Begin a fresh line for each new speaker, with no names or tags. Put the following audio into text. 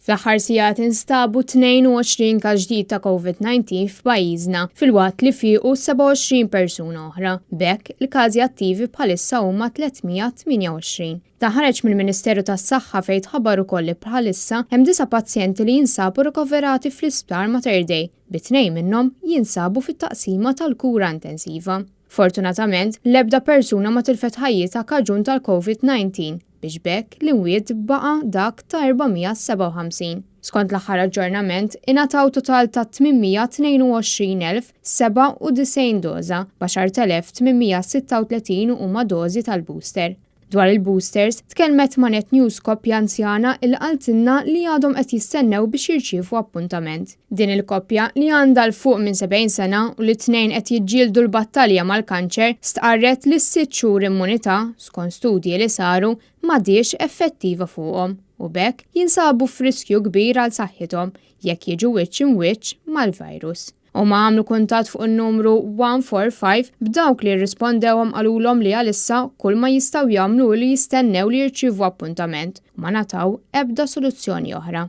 Fl-aħħar sigħat instabu 22 każ ġdid ta' COVID-19 f'pajjiżna filwaqt li fiequ 27 persuna oħra. B'hekk il-każi attivi bħalissa huma 328. Ħareġ mill-Ministeru tas-Saħħa fejn tħabbar ukoll li bħalissa hemm 9 pazjenti li jinsabu rikoverati fl-Isptar Mater Dei, b'2 minnhom jinsabu fit-taqsima tal-kura intensiva. Fortunatament, l-ebda persuna ma tilfet ħajjitha kaġun tal-COVID-19 biex bekk l-imwiet baqa' dak ta' 457. Skont l-aħħar aġġornament, ingħataw total ta' 822,097 doża, b'10,836 huma dożi tal-booster. Dwar il-boosters, tkellmet ma' Net News koppja anzjana il qaltilna li għadhom qed jistennew biex jirċievu appuntament. Din il-koppja li għandha l fuq minn 70 sena u li t-tnejn qed jiġġieldu l-battalja mal-kanċer stqarret li s-6 xhur immunità, skont studji li saru, m'għadix effettiva fuqhom u bekk jinsabu f'riskju kbir għal saħħithom jekk jiġu wiċċ imwiċċ mal-virus. U ma għamlu kuntatt fuq il-numru 145 b'dawk li rrispondewhom qalulhom li għalissa kull ma jistgħu jagħmlu li jistennew li jirċievu appuntament u ma nataw ebda soluzzjoni oħra.